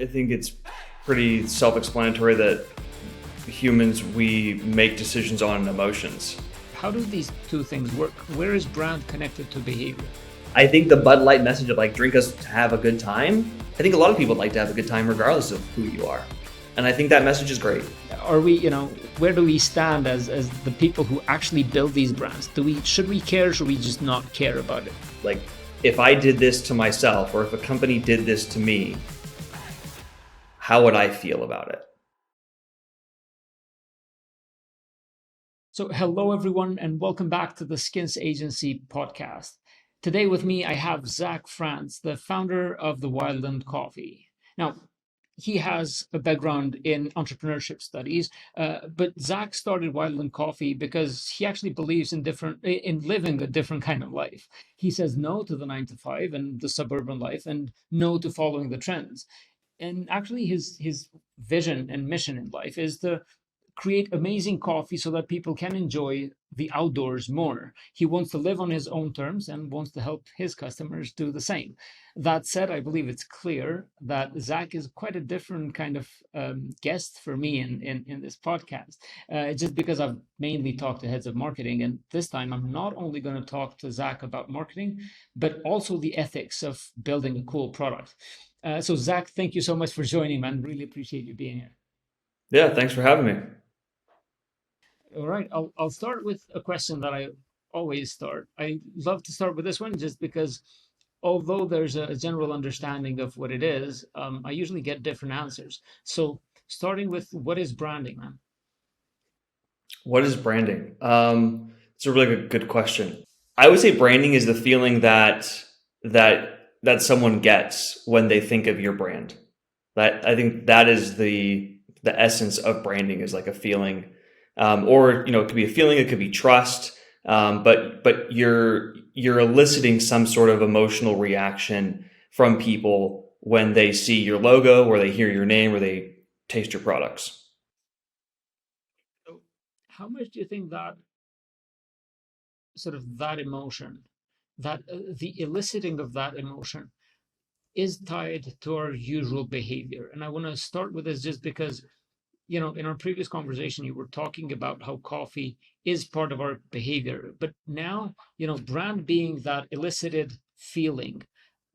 I think it's pretty self-explanatory that humans, we make decisions on emotions. How do these two things work? Where is brand connected to behavior? I think the Bud Light message of like, drink us to have a good time. I think a lot of people like to have a good time regardless of who you are. And I think that message is great. Are we, where do we stand as the people who actually build these brands? Should we care or should we just not care about it? Like, if I did this to myself or if a company did this to me, how would I feel about it? So hello everyone and welcome back to the Skins Agency podcast. Today with me I have Zach Frantz, the founder of the Wildland Coffee. Now, he has a background in entrepreneurship studies, but Zach started Wildland Coffee because he actually believes in living a different kind of life. He says no to the 9 to 5 and the suburban life, and no to following the trends. And actually, his vision and mission in life is to create amazing coffee so that people can enjoy the outdoors more. He wants to live on his own terms and wants to help his customers do the same. That said, I believe it's clear that Zach is quite a different kind of guest for me in this podcast, just because I've mainly talked to heads of marketing. And this time I'm not only going to talk to Zach about marketing, but also the ethics of building a cool product. So Zach, thank you so much for joining, man. Really appreciate you being here. Yeah, thanks for having me. All right, I'll start with a question that I always start. I love to start with this one just because although there's a general understanding of what it is, I usually get different answers. So starting with, what is branding, man? What is branding? It's a really good question. I would say branding is the feeling that someone gets when they think of your brand. That I think that is the essence of branding, is like a feeling. Or it could be a feeling, it could be trust, but you're eliciting some sort of emotional reaction from people when they see your logo, or they hear your name, or they taste your products. So how much do you think that sort of that emotion, that the eliciting of that emotion is tied to our usual behavior? And I want to start with this just because in our previous conversation, you were talking about how coffee is part of our behavior. But now, brand being that elicited feeling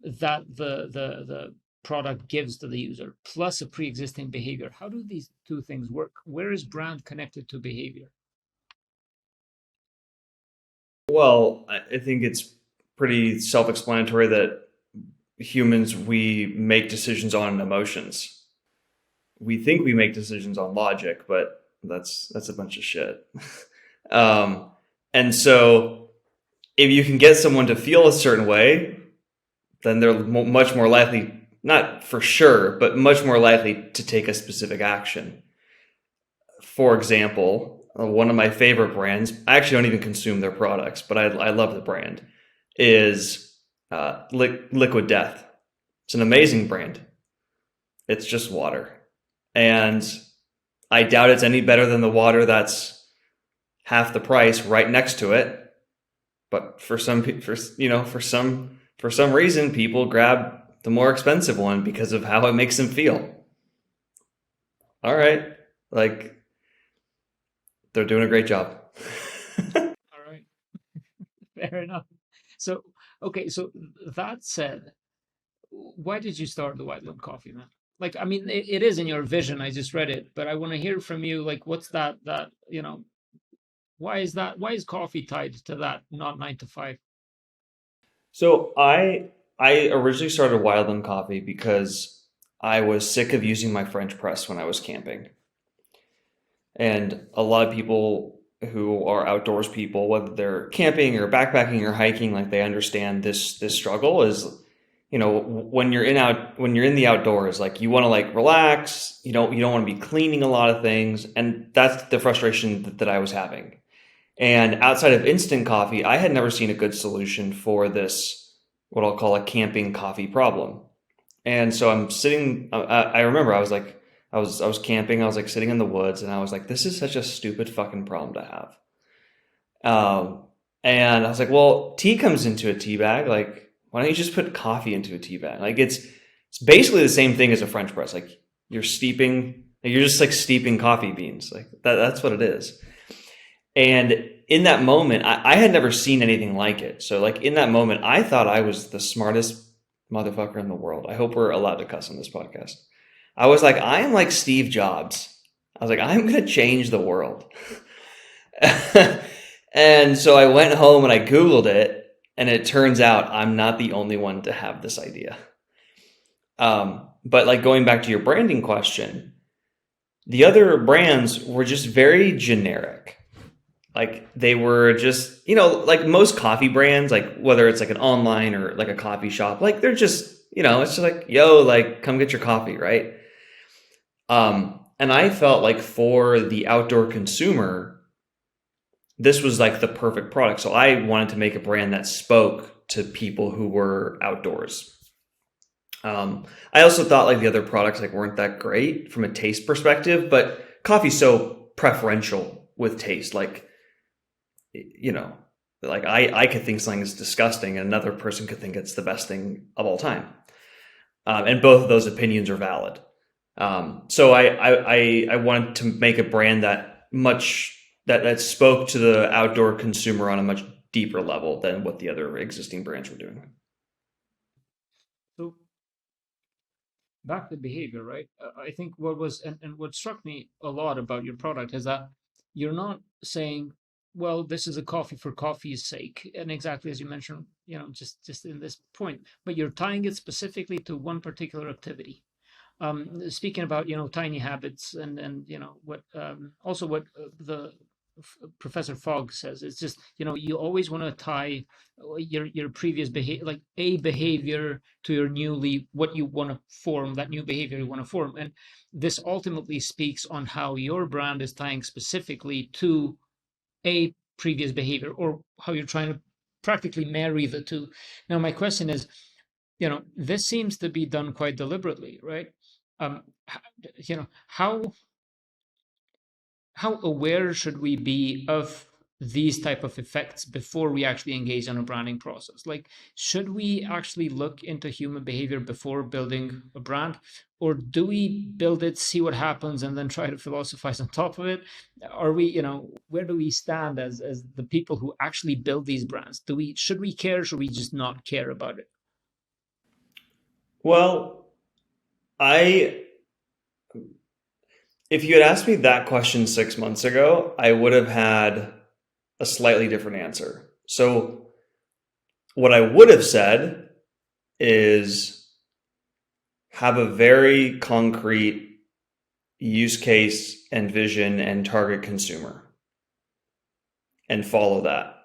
that the product gives to the user, plus a pre-existing behavior. How do these two things work? Where is brand connected to behavior? Well, I think it's pretty self-explanatory that humans, we make decisions on emotions. We think we make decisions on logic, but that's a bunch of shit. And so if you can get someone to feel a certain way, then they're much more likely, not for sure, but much more likely to take a specific action. For example, one of my favorite brands, I actually don't even consume their products, but I love the brand, is Liquid Death. It's an amazing brand. It's just water. And I doubt it's any better than the water that's half the price right next to it. But for some reason, people grab the more expensive one because of how it makes them feel. All right, like, they're doing a great job. All right, fair enough. So, okay, so that said, why did you start the Wildland Coffee, man? Like, I mean, it is in your vision. I just read it, but I want to hear from you. Like, what's that? Why is that? Why is coffee tied to that, not 9 to 5? So I originally started Wildland Coffee because I was sick of using my French press when I was camping. And a lot of people who are outdoors people, whether they're camping or backpacking or hiking, like, they understand this struggle is, when you're in the outdoors, like, you want to, like, relax, you don't want to be cleaning a lot of things. And that's the frustration that I was having. And outside of instant coffee, I had never seen a good solution for this, what I'll call a camping coffee problem. And so I'm sitting, I remember I was camping, I was like sitting in the woods, and I was like, this is such a stupid fucking problem to have. And I was like, well, tea comes into a tea bag. Like, why don't you just put coffee into a tea bag? Like, It's basically the same thing as a French press. Like you're just like steeping coffee beans. Like that's what it is. And in that moment, I had never seen anything like it. So like in that moment, I thought I was the smartest motherfucker in the world. I hope we're allowed to cuss on this podcast. I was like, I am like Steve Jobs. I was like, I'm going to change the world. And so I went home and I Googled it, and it turns out I'm not the only one to have this idea. But like going back to your branding question, the other brands were just very generic. Like they were just, like most coffee brands, like whether it's like an online or like a coffee shop, like they're just, it's just like, yo, like come get your coffee, right? And I felt like for the outdoor consumer, this was like the perfect product. So I wanted to make a brand that spoke to people who were outdoors. I also thought like the other products like weren't that great from a taste perspective, but coffee's so preferential with taste. Like, like I could think something is disgusting and another person could think it's the best thing of all time. And both of those opinions are valid. So I wanted to make a brand that spoke to the outdoor consumer on a much deeper level than what the other existing brands were doing. So back to behavior, right? I think what struck me a lot about your product is that you're not saying, well, this is a coffee for coffee's sake, and exactly as you mentioned, just in this point, but you're tying it specifically to one particular activity. Speaking about tiny habits and what also what the Professor Fogg says, it's just you always want to tie your previous behavior, like a behavior, to your what you want to form, that new behavior you want to form. And this ultimately speaks on how your brand is tying specifically to a previous behavior, or how you're trying to practically marry the two. Now my question is, this seems to be done quite deliberately, right? um how aware should we be of these type of effects before we actually engage in a branding process? Like, should we actually look into human behavior before building a brand, or do we build it, see what happens, and then try to philosophize on top of it? Are we, where do we stand as the people who actually build these brands? Should we care? Should we just not care about it? Well, I if you had asked me that question 6 months ago, I would have had a slightly different answer. So what I would have said is have a very concrete use case and vision and target consumer and follow that.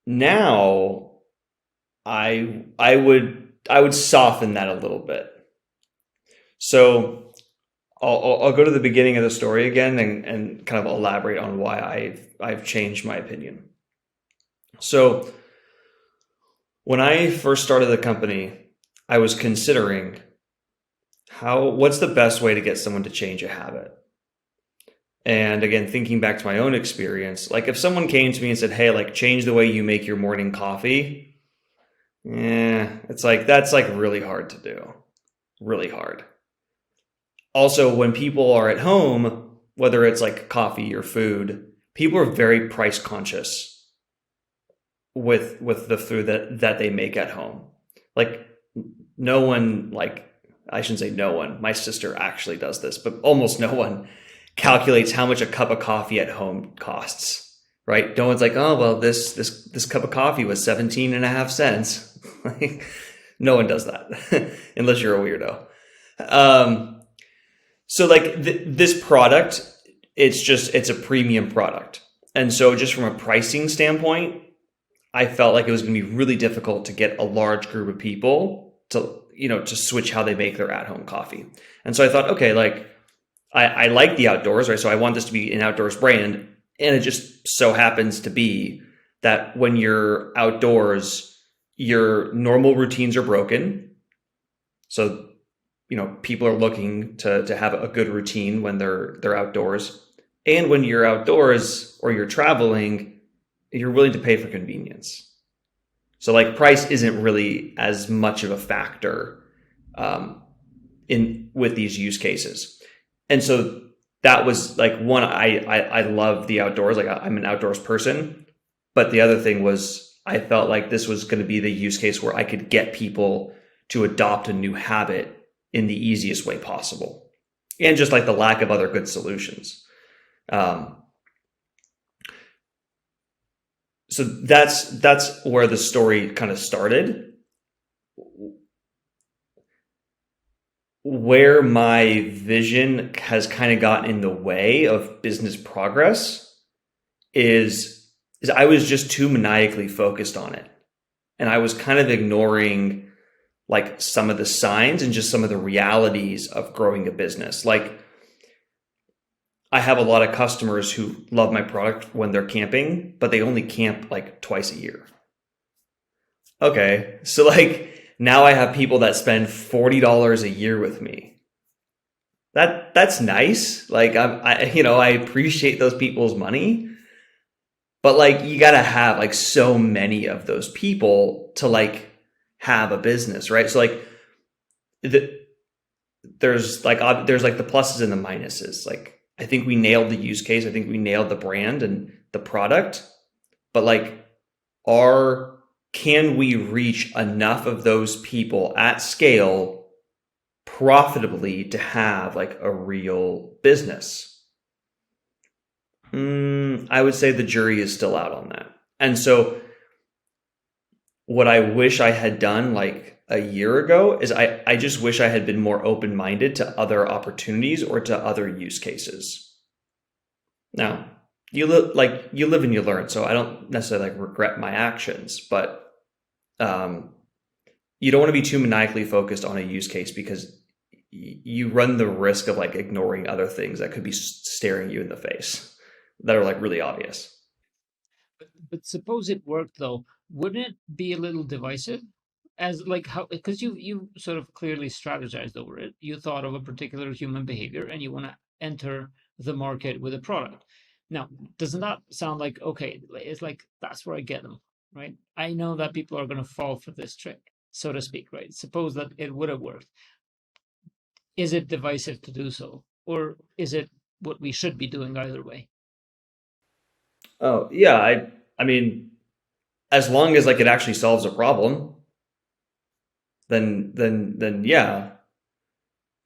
Now I would soften that a little bit. So I'll go to the beginning of the story again and kind of elaborate on why I've changed my opinion. So when I first started the company, I was considering what's the best way to get someone to change a habit. And again, thinking back to my own experience, like if someone came to me and said, hey, like change the way you make your morning coffee, it's like, that's like really hard to do. Really hard. Also, when people are at home, whether it's like coffee or food, people are very price conscious with the food that they make at home. Like no one, like I shouldn't say no one, my sister actually does this, but almost no one calculates how much a cup of coffee at home costs, right? No one's like, oh, well, this cup of coffee was 17.5 cents. No one does that unless you're a weirdo. So like this product, it's a premium product. And so just from a pricing standpoint, I felt like it was going to be really difficult to get a large group of people to switch how they make their at-home coffee. And so I thought, okay, like I like the outdoors, right? So I want this to be an outdoors brand. And it just so happens to be that when you're outdoors, your normal routines are broken. So people are looking to have a good routine when they're outdoors. And when you're outdoors or you're traveling, you're willing to pay for convenience. So like price isn't really as much of a factor um, in with these use cases. And so that was like one, I love the outdoors. Like I'm an outdoors person, but the other thing was I felt like this was going to be the use case where I could get people to adopt a new habit in the easiest way possible, and just like the lack of other good solutions. Um, so that's where the story kind of started. Where my vision has kind of gotten in the way of business progress is I was just too maniacally focused on it. And I was kind of ignoring like some of the signs and just some of the realities of growing a business. Like I have a lot of customers who love my product when they're camping, but they only camp like twice a year. Okay. So like now I have people that spend $40 a year with me. That's nice. Like I appreciate those people's money, but like you got to have like so many of those people to like have a business, right? So like the, there's like the pluses and the minuses. Like I think we nailed the use case. I think we nailed the brand and the product, but like are can we reach enough of those people at scale profitably to have like a real business? I would say the jury is still out on that. And so what I wish I had done like a year ago is I just wish I had been more open-minded to other opportunities or to other use cases. Now, you live and you learn, so I don't necessarily like regret my actions, but um, you don't want to be too maniacally focused on a use case because you run the risk of like ignoring other things that could be staring you in the face that are like really obvious. But suppose it worked though, wouldn't it be a little divisive? As like how, because you sort of clearly strategized over it. You thought of a particular human behavior and you want to enter the market with a product. Now, doesn't that sound like okay, it's like that's where I get them, right? I know that people are going to fall for this trick, so to speak, right? Suppose that it would have worked. Is it divisive to do so? Or is it what we should be doing either way? Oh yeah, I mean, as long as like it actually solves a problem, then yeah,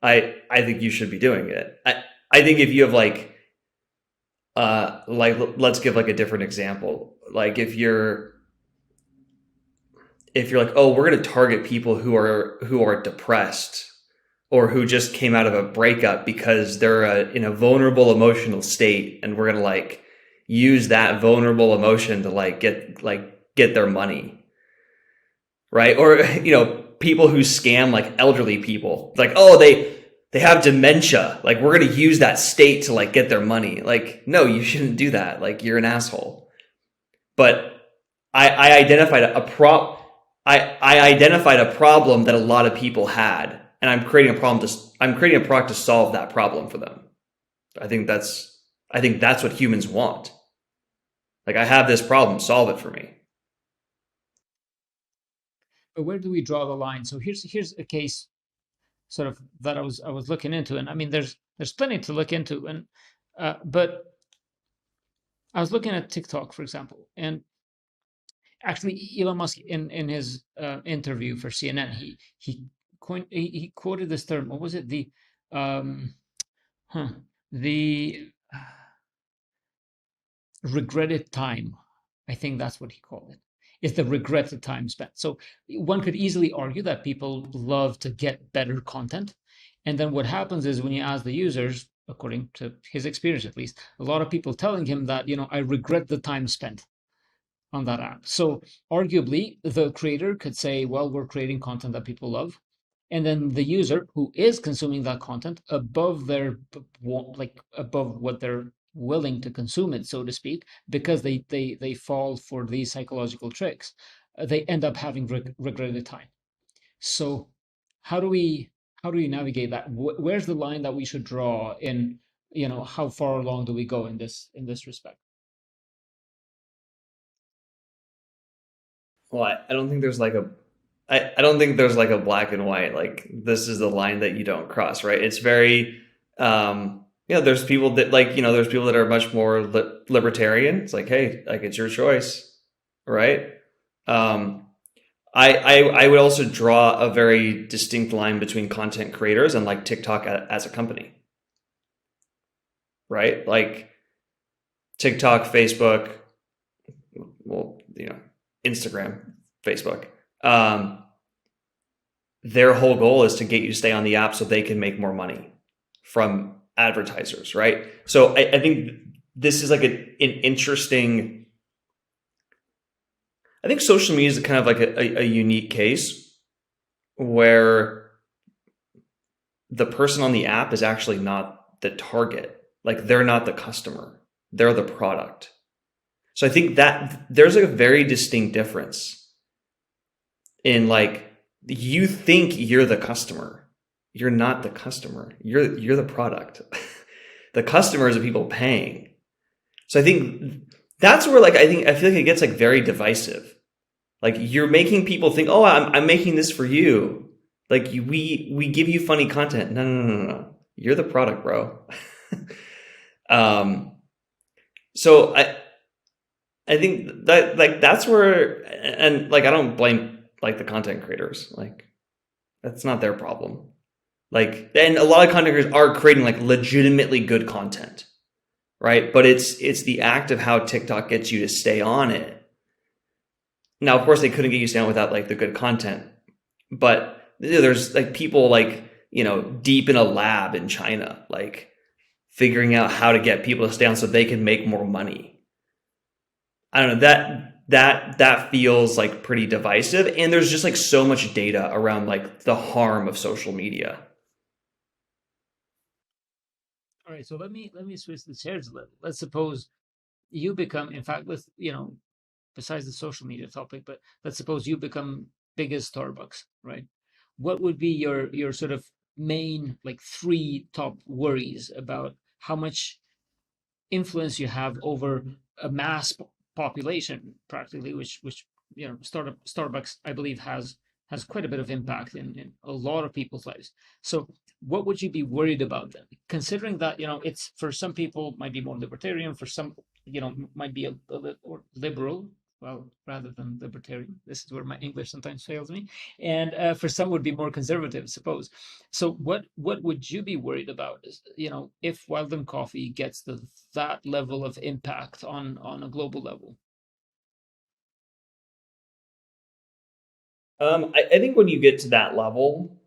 I think you should be doing it. I think if you have like let's give like a different example. Like if you're like, oh, we're going to target people who are depressed or who just came out of a breakup because they're in a vulnerable emotional state, and we're going to like use that vulnerable emotion to get their money, right? Or people who scam like elderly people, like, oh, they have dementia, like we're going to use that state to like get their money. Like, no, you shouldn't do that. Like, you're an asshole. But I identified I identified a problem that a lot of people had, and I'm creating a product to solve that problem for them. I think that's what humans want. Like, I have this problem, solve it for me. But where do we draw the line? So here's a case sort of that I was looking into, and I mean there's plenty to look into, and but I was looking at TikTok, for example, and actually Elon Musk in his interview for CNN, he quoted this term. What was it? Um, huh, the regretted time. I think that's what he called it. Is the regretted time spent. So one could easily argue that people love to get better content. And then what happens is when you ask the users, according to his experience at least, a lot of people telling him that, I regret the time spent on that app. So arguably, the creator could say, well, we're creating content that people love. And then the user who is consuming that content above above what they're willing to consume it, so to speak, because they fall for these psychological tricks, they end up having regretted time. So how do we how do we navigate that? Where's the line that we should draw in, how far along do we go in this respect? Well, I don't think there's like I don't think there's like a black and white, like this is the line that you don't cross, right? It's very, there's people that like, there's people that are much more libertarian. It's like, hey, like it's your choice, right? Um, I would also draw a very distinct line between content creators and like TikTok as a company, right? Like TikTok, Facebook, well, Instagram, Facebook. Um, their whole goal is to get you to stay on the app so they can make more money from advertisers, right? So I think this is like an interesting. I think social media is kind of like a unique case where the person on the app is actually not the target. Like they're not the customer, they're the product. So I think that there's a very distinct difference in like you think you're the customer. You're not the customer. You're the product. The customers are people paying. So I think that's where like I feel like it gets like very divisive. Like you're making people think, oh, I'm making this for you. Like we give you funny content. No, no, no, no, no. You're the product, bro. um, so I think that like that's where, and like I don't blame like the content creators. Like that's not their problem. Like, and a lot of content creators are creating like legitimately good content, right? But it's the act of how TikTok gets you to stay on it. Now, of course, they couldn't get you to stay on without like the good content, but there's like people like deep in a lab in China, like figuring out how to get people to stay on so they can make more money. I don't know, that feels like pretty divisive, and there's just like so much data around like the harm of social media. All right, so let me switch the chairs a little. Let's suppose you become, in fact, let's besides the social media topic, but let's suppose you become big as Starbucks, right? What would be your sort of main like three top worries about how much influence you have over a population practically, which Starbucks I believe has quite a bit of impact in a lot of people's lives. So what would you be worried about then, considering that it's for some people might be more libertarian, for some might be a bit or liberal, well, rather than libertarian. This is where my English sometimes fails me. And for some would be more conservative, suppose. So what would you be worried about is, if Wildland Coffee gets that level of impact on a global level? I think when you get to that level,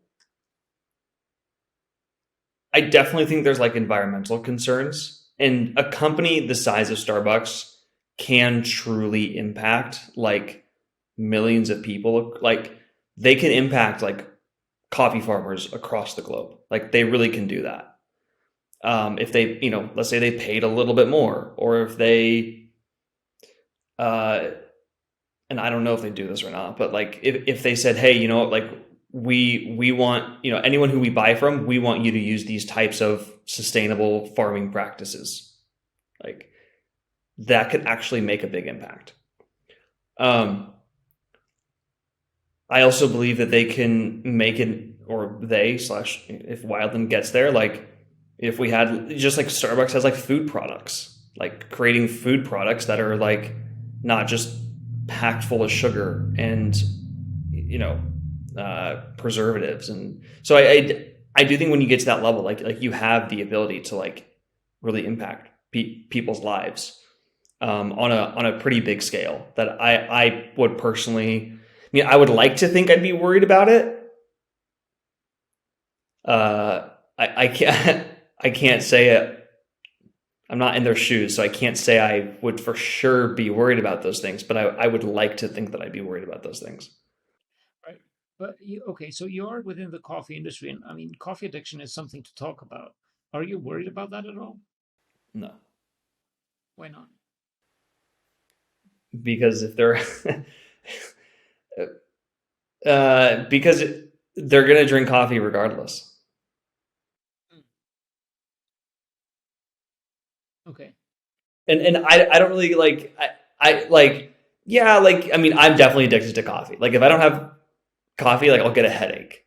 I definitely think there's like environmental concerns, and a company the size of Starbucks can truly impact like millions of people. Like they can impact like coffee farmers across the globe. Like they really can do that. If they, let's say they paid a little bit more, or if they, uh, and I don't know if they do this or not, but like if they said, hey, like we want, anyone who we buy from, we want you to use these types of sustainable farming practices. Like that could actually make a big impact. Um, I also believe that they can make it, or they slash if Wildland gets there, like if we had just like Starbucks has like food products, like creating food products that are like not just packed full of sugar and you know preservatives, and so I do think when you get to that level, like you have the ability to like really impact people's lives on a pretty big scale. That I would personally, I mean, I would like to think I'd be worried about it. I can't I can't say it. I'm not in their shoes, so I can't say I would for sure be worried about those things. But I would like to think that I'd be worried about those things. Right. But okay, so you are within the coffee industry, and I mean, coffee addiction is something to talk about. Are you worried about that at all? No, Why not? because if they're because they're gonna drink coffee regardless. Mm, okay. And I don't really like I like Yeah, like I mean, I'm definitely addicted to coffee. Like if I don't have coffee, like I'll get a headache.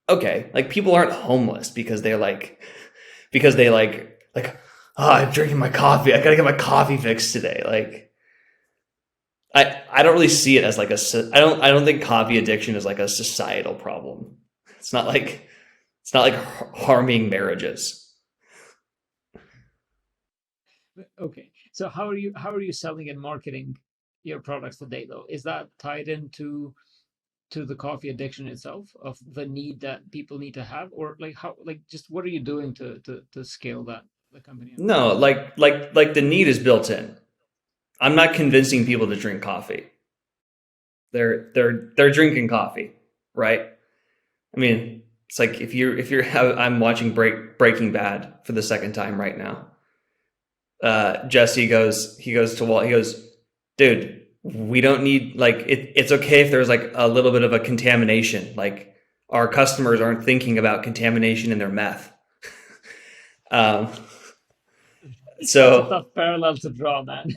Okay, like people aren't homeless because they like oh, I'm drinking my coffee. I gotta get my coffee fixed today. Like I don't really see it as like I don't think coffee addiction is like a societal problem. It's not like it's not like harming marriages. Okay. So how are you selling and marketing your products today though? Is that tied into to the coffee addiction itself of the need that people need to have, or like how like just what are you doing to scale that the company up? No, like the need is built in. I'm not convincing people to drink coffee. They're drinking coffee, right? I mean, it's like if you're I'm watching Breaking Bad for the second time right now. Jesse goes to Walt. He goes, dude, we don't need like it's okay if there's like a little bit of a contamination. Like our customers aren't thinking about contamination in their meth. Um, That's a so tough parallel to draw, man.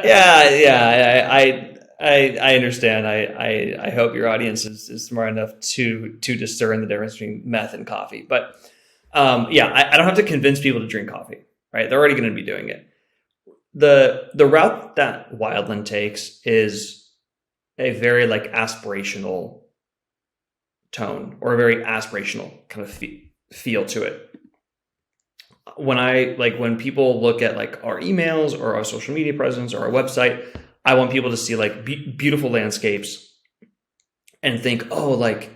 yeah, yeah, I understand. I hope your audience is smart enough to discern the difference between meth and coffee. But yeah, I don't have to convince people to drink coffee, right? They're already going to be doing it. The route that Wildland takes is a very like aspirational tone or a very aspirational kind of feel to it. When people look at like our emails or our social media presence or our website, I want people to see like beautiful landscapes and think, oh, like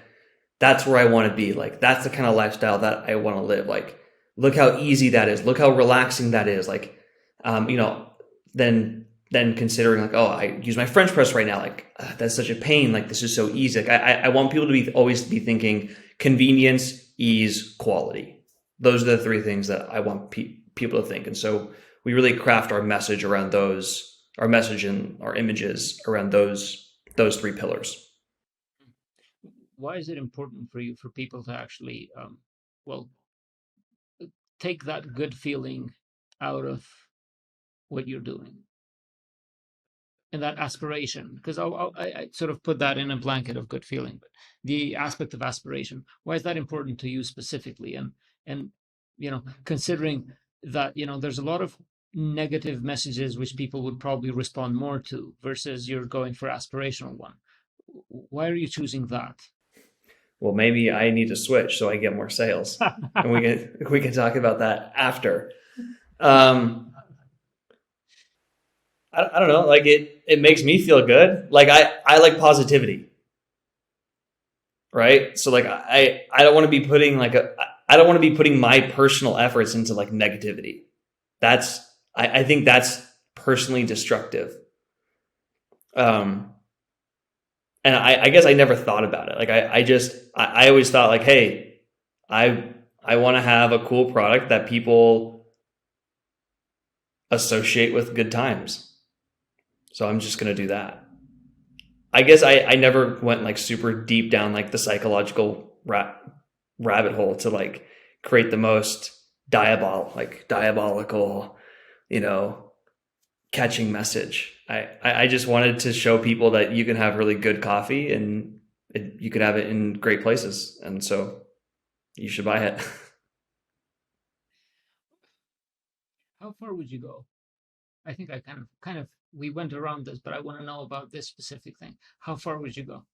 that's where I want to be. Like that's the kind of lifestyle that I want to live. Like look how easy that is. Look how relaxing that is. Like you know, then considering like, oh, I use my French press right now. Like that's such a pain. Like this is so easy. Like I want people to be always be thinking convenience, ease, quality. Those are the three things that I want people to think. And so we really craft our message around those, our message and our images around those three pillars. Why is it important for you for people to actually well take that good feeling out of what you're doing and that aspiration? Because I sort of put that in a blanket of good feeling, but the aspect of aspiration, why is that important to you specifically? And considering that there's a lot of negative messages which people would probably respond more to versus you're going for aspirational one. Why are you choosing that? Well, maybe I need to switch so I get more sales, and we can talk about that after. Um, I don't know. Like it makes me feel good. Like I like positivity, right? So like I don't want to be putting like a I don't want to be putting my personal efforts into like negativity. That's I think that's personally destructive. Um, and I guess I never thought about it. Like I always thought like, hey, I want to have a cool product that people associate with good times. So I'm just gonna do that. I guess I never went like super deep down like the psychological rabbit hole to like create the most diabolical, you know, catching message. I just wanted to show people that you can have really good coffee and you can have it in great places, and so you should buy it. How far would you go? I think I kind of we went around this, but I want to know about this specific thing. How far would you go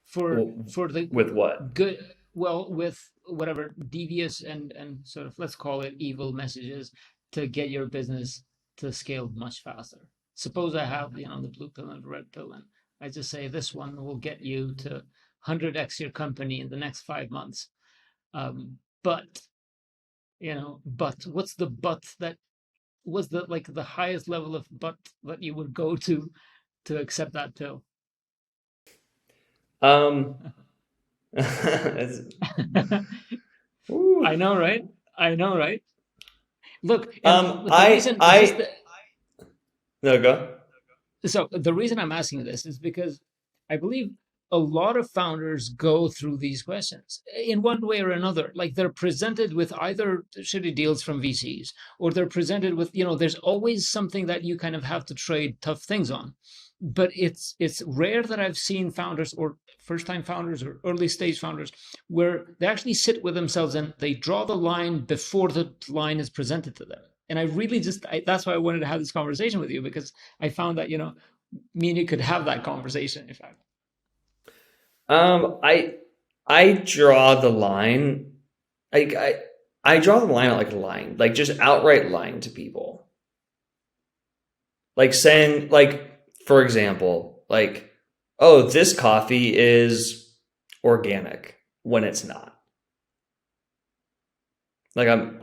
for the With what? good, well, with whatever devious and sort of, let's call it, evil messages to get your business to scale much faster? Suppose I have the blue pill and the red pill, and I just say this one will get you to 100x your company in the next 5 months. But but what's the but that was the like the highest level of but that you would go to accept that pill? Um, I Ooh. know, right? I know, right? Look, and the reason it's just I no go. so the reason I'm asking this is because I believe a lot of founders go through these questions in one way or another. Like they're presented with either shitty deals from VCs, or they're presented with, there's always something that you kind of have to trade tough things on. But it's rare that I've seen founders or first time founders or early stage founders where they actually sit with themselves and they draw the line before the line is presented to them. And I really that's why I wanted to have this conversation with you, because I found that, me and you could have that conversation, in fact. I draw the line. Like I draw the line at like lying, like just outright lying to people. Like saying, like, for example, like, oh, this coffee is organic when it's not. Like I'm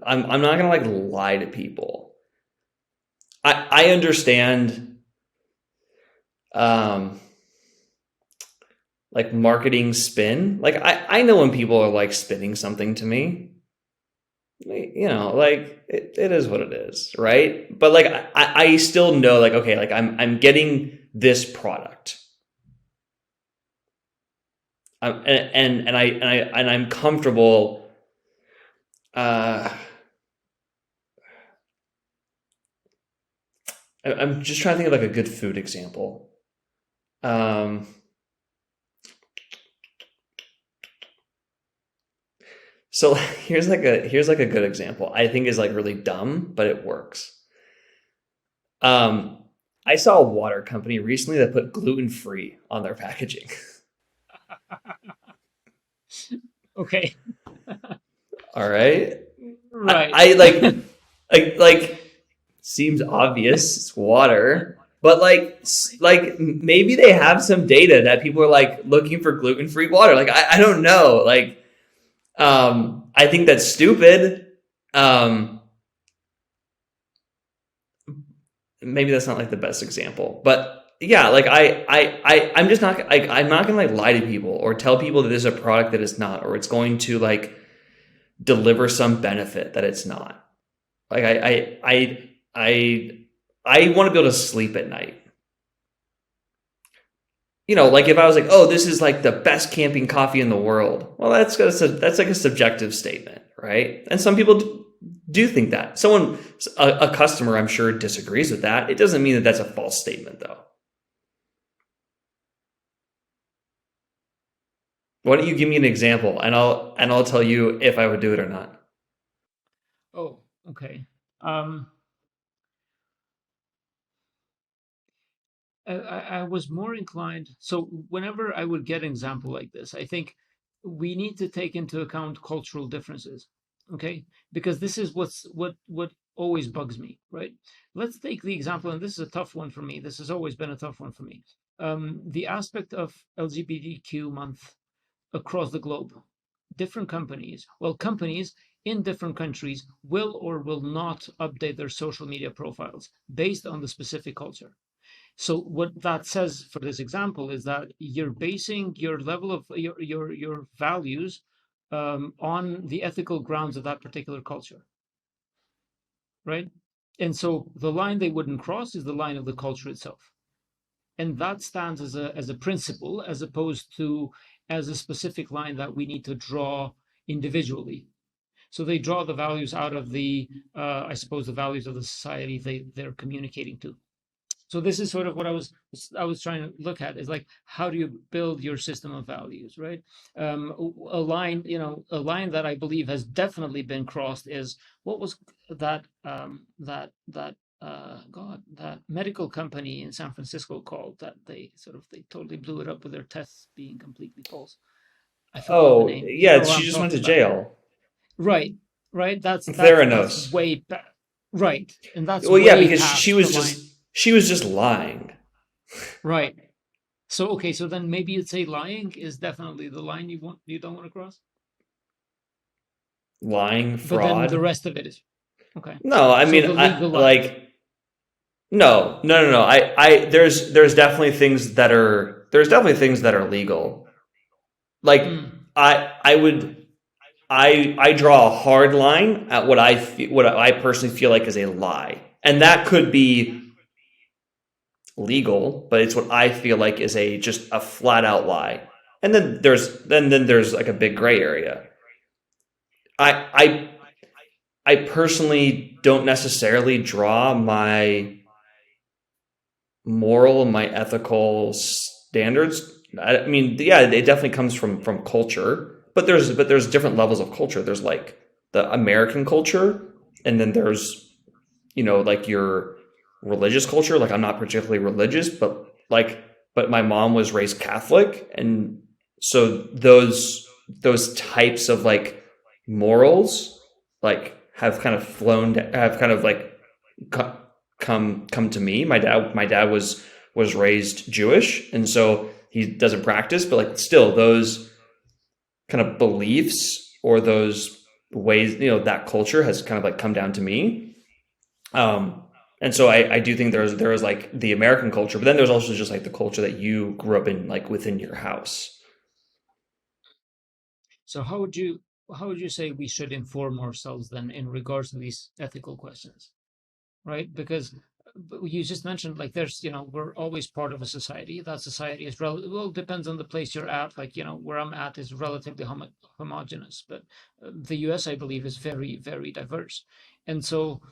not gonna like lie to people. I understand like marketing spin. Like I know when people are like spinning something to me. Like it is what it is, right? But like I still know, like, okay, like I'm getting this product. I'm comfortable. I'm just trying to think of like a good food example. So here's like a good example. I think is like really dumb, but it works. I saw a water company recently that put gluten-free on their packaging. Okay. All right. Right. I like seems obvious. It's water, but like maybe they have some data that people are like looking for gluten-free water. Like I don't know. Like I think that's stupid. Maybe that's not like the best example, but yeah, like I'm just not like, I'm not gonna like lie to people or tell people that there's a product that it's not, or it's going to like deliver some benefit that it's not. Like I want to be able to sleep at night. Like if I was like, oh, this is like the best camping coffee in the world. Well, that's like a subjective statement, right? And some people do think that. A customer, I'm sure, disagrees with that. It doesn't mean that that's a false statement, though. Why don't you give me an example, and I'll tell you if I would do it or not. Oh, okay. I was more inclined. So whenever I would get an example like this, I think we need to take into account cultural differences. Okay, because this is what always bugs me, right? Let's take the example, and this is a tough one for me. This has always been a tough one for me. The aspect of LGBTQ month across the globe. Different companies in different countries will or will not update their social media profiles based on the specific culture. So what that says for this example is that you're basing your level of your values on the ethical grounds of that particular culture, right? And so the line they wouldn't cross is the line of the culture itself, and that stands as a principle as opposed to as a specific line that we need to draw individually. So they draw the values out of the I suppose the values of the society they're communicating to. So this is sort of what I was trying to look at, is like, how do you build your system of values, right? A line, a line that I believe has definitely been crossed is, what was that that medical company in San Francisco called, that they totally blew it up with their tests being completely false. I forgot the Oh name. You yeah, know what she I'm just went talking to about. jail. Right, right. That's Theranos. way right, and that's Well, yeah, way because past the line. she was just lying. Right. So okay, so then maybe you'd say lying is definitely the line you don't want to cross. Lying, But then the fraud. rest of it is okay. No, I So mean, the I legal lines. like no. There's definitely things that are legal. Like Mm, I would I draw a hard line at what I personally feel like is a lie, and that could be legal, but it's what I feel like is a just a flat out lie. And then there's like a big gray area. I I personally don't necessarily draw my moral and my ethical standards. I mean, yeah, it definitely comes from culture, but there's different levels of culture. There's like the American culture, and then there's like your religious culture. Like I'm not particularly religious, but my mom was raised Catholic, and so those types of like morals like have kind of like come to me. My dad was raised Jewish, and so he doesn't practice, but like still those kind of beliefs or those ways, that culture has kind of like come down to me. Um, and so I do think there is like the American culture, but then there's also just like the culture that you grew up in, like within your house. So how would you say we should inform ourselves then in regards to these ethical questions? Right? Because you just mentioned like there's we're always part of a society. That society is well, depends on the place you're at. Like where I'm at is relatively homogenous, but the US, I believe, is very very diverse, and so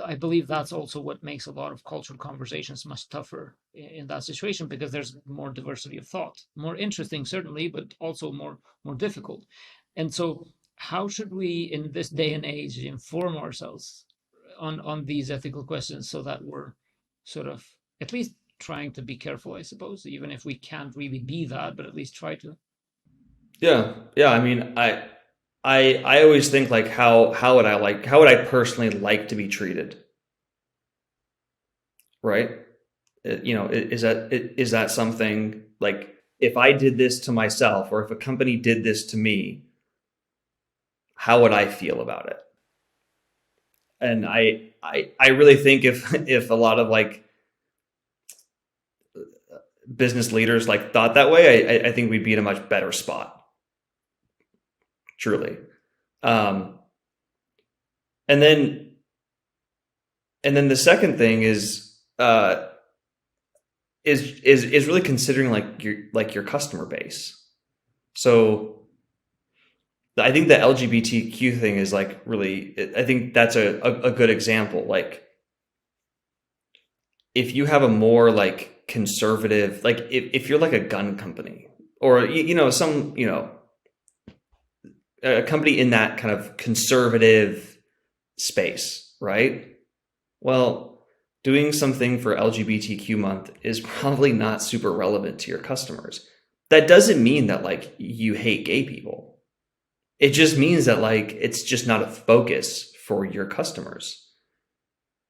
I believe that's also what makes a lot of cultural conversations much tougher in that situation, because there's more diversity of thought, more interesting certainly, but also more difficult. And so how should we in this day and age inform ourselves on these ethical questions so that we're sort of at least trying to be careful, I suppose, even if we can't really be that, but at least try to. Yeah, yeah. I mean, I always think like how would I personally like to be treated, right? Is that something like if I did this to myself or if a company did this to me, how would I feel about it? And I really think if a lot of like business leaders like thought that way, I think we'd be in a much better spot, truly. Um, and then the second thing is really considering like your customer base. So I think the LGBTQ thing is like really, I think that's a good example. Like if you have a more like conservative, like if you're like a gun company or some a company in that kind of conservative space, right? Well, doing something for LGBTQ month is probably not super relevant to your customers. That doesn't mean that like you hate gay people. It just means that like it's just not a focus for your customers.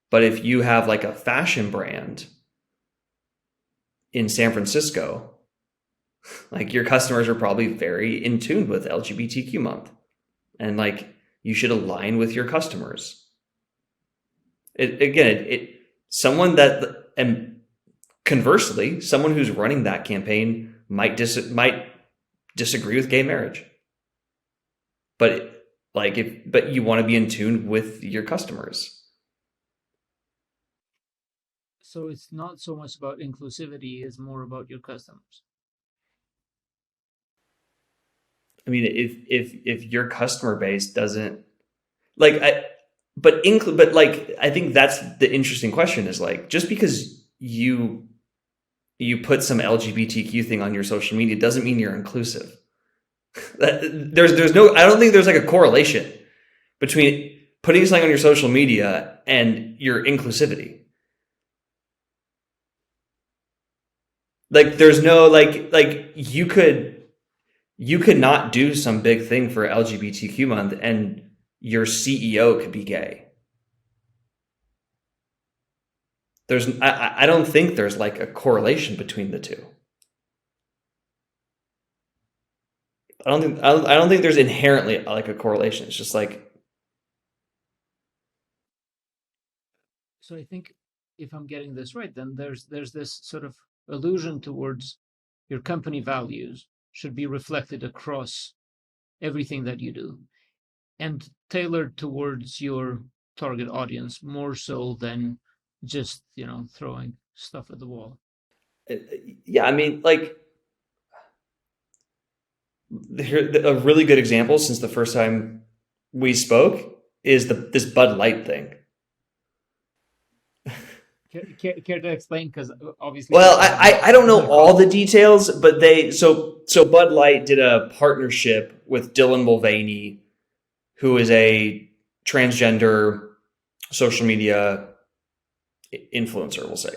But if you have like a fashion brand in San Francisco, like your customers are probably very in tune with LGBTQ month, and like you should align with your customers. It someone that and conversely, someone who's running that campaign might disagree with gay marriage, but but you want to be in tune with your customers. So it's not so much about inclusivity, it's more about your customers. I mean, if your customer base doesn't like but like I think that's the interesting question is like just because you put some LGBTQ thing on your social media doesn't mean you're inclusive. There's no, I don't think there's like a correlation between putting something on your social media and your inclusivity. Like there's no like you could not do some big thing for LGBTQ month and your CEO could be gay. I don't think there's like a correlation between the two. I don't think there's inherently like a correlation. It's just like So I think if I'm getting this right, then there's this sort of allusion towards your company values should be reflected across everything that you do and tailored towards your target audience more so than just throwing stuff at the wall. Yeah, I mean, like a really good example since the first time we spoke is this Bud Light thing. Care to explain? Because obviously Well, people have I don't know not all crossed. the details, but so Bud Light did a partnership with Dylan Mulvaney, who is a transgender social media influencer, we'll say.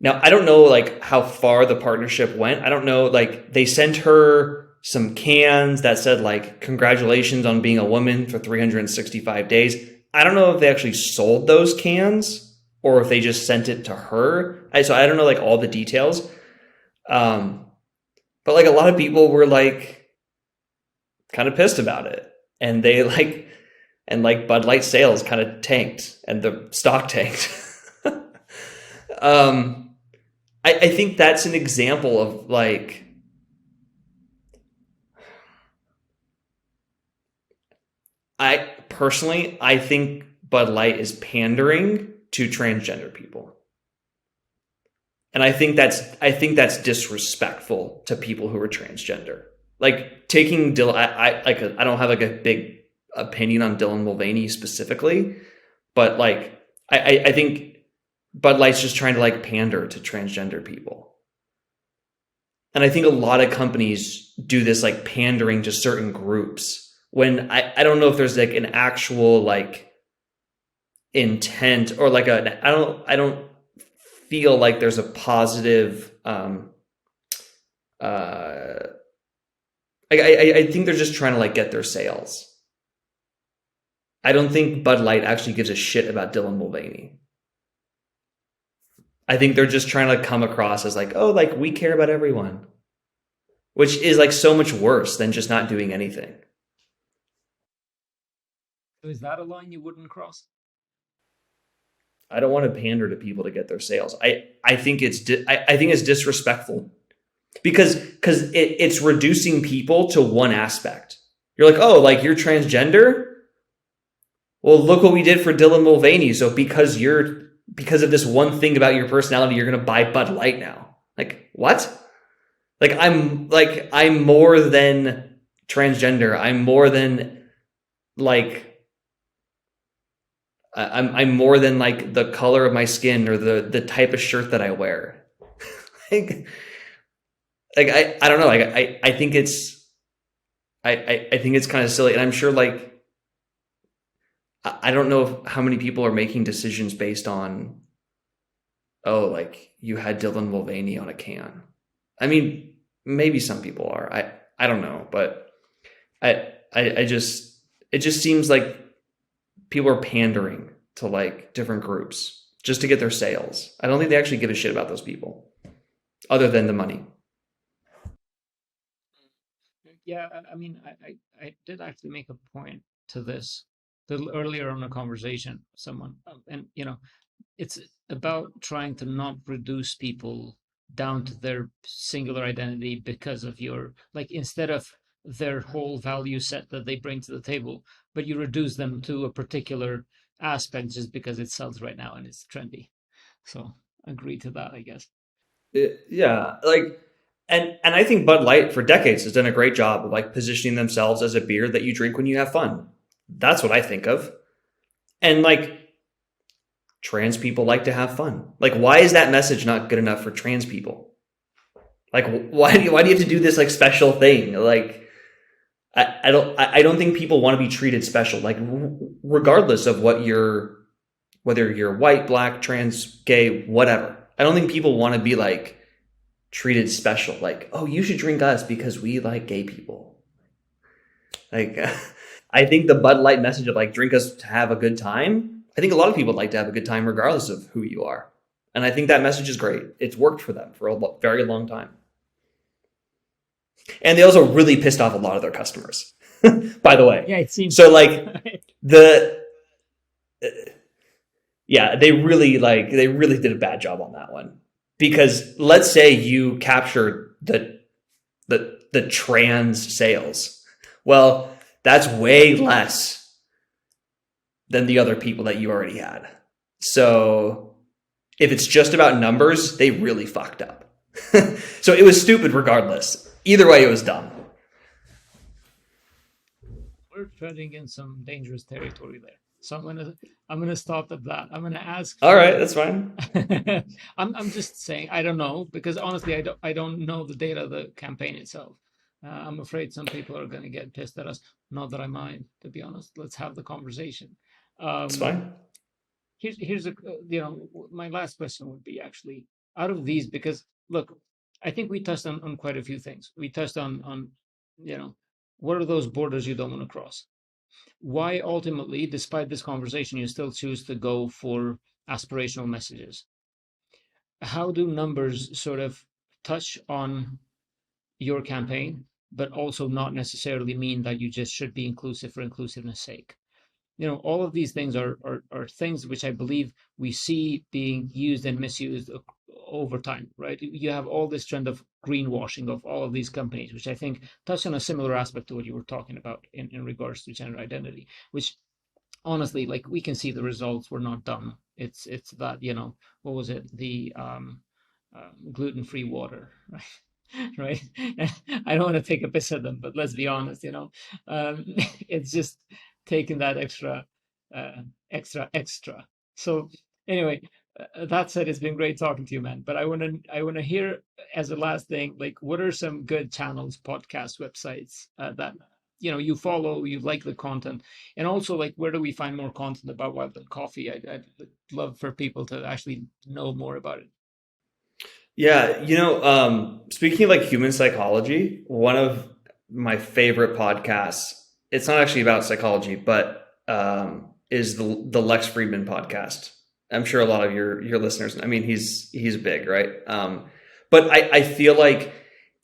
Now, I don't know like how far the partnership went. I don't know, like they sent her some cans that said like congratulations on being a woman for 365 days. I don't know if they actually sold those cans or if they just sent it to her. So I don't know like all the details. Um, but like a lot of people were like kind of pissed about it. And they like and like Bud Light sales kind of tanked and the stock tanked. um I think that's an example of like I think Bud Light is pandering to transgender people. And I think that's disrespectful to people who are transgender. Like taking Dylan I don't have like a big opinion on Dylan Mulvaney specifically, but like I think Bud Light's just trying to like pander to transgender people. And I think a lot of companies do this like pandering to certain groups when I don't know if there's like an actual like intent or like I don't feel like there's a positive uh I think they're just trying to like get their sales. I don't think Bud Light actually gives a shit about Dylan Mulvaney. I think they're just trying to come across as like, oh, like we care about everyone, which is like so much worse than just not doing anything. So is that a line you wouldn't cross? I don't want to pander to people to get their sales. I think I think it's disrespectful because it's reducing people to one aspect. You're like, oh, like you're transgender. Well, look what we did for Dylan Mulvaney. So because of this one thing about your personality, you're gonna buy Bud Light now. Like what? I'm more than transgender. I'm more than like I'm more than like the color of my skin or the type of shirt that I wear. like I don't know. Like I think it's I think it's kind of silly, and I'm sure like I don't know how many people are making decisions based on, oh, like you had Dylan Mulvaney on a can. I mean, maybe some people are. I don't know, but I just it just seems like people are pandering to like different groups just to get their sales. I don't think they actually give a shit about those people other than the money. Yeah, I mean, I did actually make a point to this a little earlier on a conversation with someone, and it's about trying to not reduce people down to their singular identity because of your like instead of their whole value set that they bring to the table, but you reduce them to a particular aspect just because it sells right now and it's trendy. So agree to that, I guess. Yeah, like and I think Bud Light for decades has done a great job of like positioning themselves as a beer that you drink when you have fun. That's what I think of. And like trans people like to have fun. Like why is that message not good enough for trans people? Like why do you have to do this like special thing? Like I don't think people want to be treated special. Like regardless of whether you're white, black, trans, gay, whatever. I don't think people want to be like treated special. Like, oh, you should drink us because we like gay people. Like, I think the Bud Light message of like drink us to have a good time. I think a lot of people like to have a good time regardless of who you are, and I think that message is great. It's worked for them for a very long time, and they also really pissed off a lot of their customers. By the way, Yeah, it seems so so. like the yeah, they really did a bad job on that one. Because let's say you captured the trans sales. Well, that's way less than the other people that you already had. So If it's just about numbers, they really fucked up. So it was stupid regardless. Either way, it was dumb. We're treading in some dangerous territory there. So I'm gonna stop at that. I'm gonna ask All right, for. that's fine. I'm just saying I don't know because honestly I don't know the data of the campaign itself. I'm afraid some people are gonna get pissed at us. Not that I mind, to be honest. Let's have the conversation. It's Um, fine. here's a my last question would be actually out of these because look, I think we touched on quite a few things. We touched on you know what are those borders you don't want to cross? Why ultimately, despite this conversation, you still choose to go for aspirational messages? How do numbers sort of touch on your campaign, but also not necessarily mean that you just should be inclusive for inclusiveness sake? All of these things are things which I believe we see being used and misused over time, right? You have all this trend of greenwashing of all of these companies, which I think touch on a similar aspect to what you were talking about in regards to gender identity, which honestly, like we can see the results were not done. It's that, what was it? The gluten-free water, right? Right. I don't want to take a piss at them, but let's be honest, it's just taking that uh, extra. So anyway, that said, it's been great talking to you, man. But I want to hear as a last thing, like, what are some good channels, podcasts, websites that you follow, you like the content, and also like where do we find more content about Wildland Coffee? I'd love for people to actually know more about it. Yeah, speaking of like human psychology, one of my favorite podcasts, it's not actually about psychology, but is the Lex Friedman podcast. I'm sure a lot of your listeners, I mean, he's big, right? But I feel like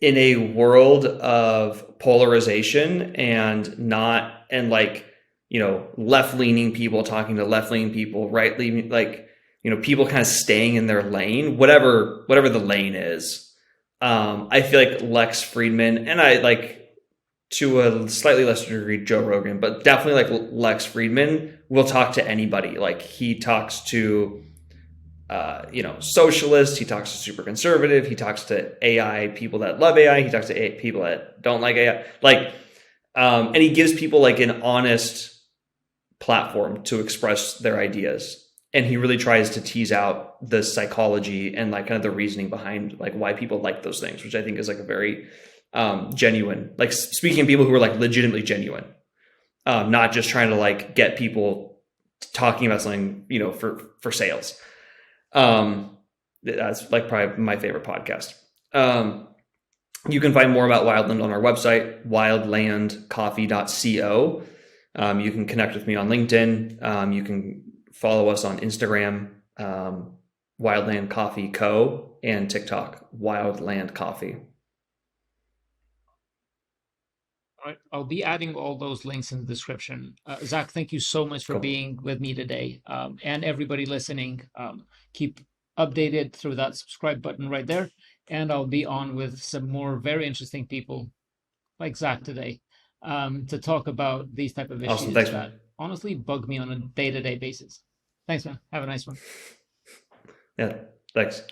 in a world of polarization and like, left leaning people talking to left leaning people, right leaning, like, people kind of staying in their lane, whatever the lane is. I feel like Lex Friedman, and I like, to a slightly lesser degree, Joe Rogan, but definitely like Lex Friedman will talk to anybody. Like he talks to, socialists. He talks to super conservative. He talks to AI people that love AI. He talks to people that don't like AI. Like, and he gives people like an honest platform to express their ideas. And he really tries to tease out the psychology and like kind of the reasoning behind like why people like those things, which I think is like a very genuine, like speaking of people who are like legitimately genuine, not just trying to like get people talking about something, for sales. That's like probably my favorite podcast. You can find more about Wildland on our website, wildlandcoffee.co. You can connect with me on LinkedIn. You can follow us on Instagram, Wildland Coffee Co., and TikTok, Wildland Coffee. All right, I'll be adding all those links in the description. Zach, thank you so much for Cool. being with me today. And everybody listening, keep updated through that subscribe button right there. And I'll be on with some more very interesting people like Zach today to talk about these type of Awesome. issues Thanks, man. that honestly bug me on a day-to-day basis. Thanks, man. Have a nice one. Yeah, thanks.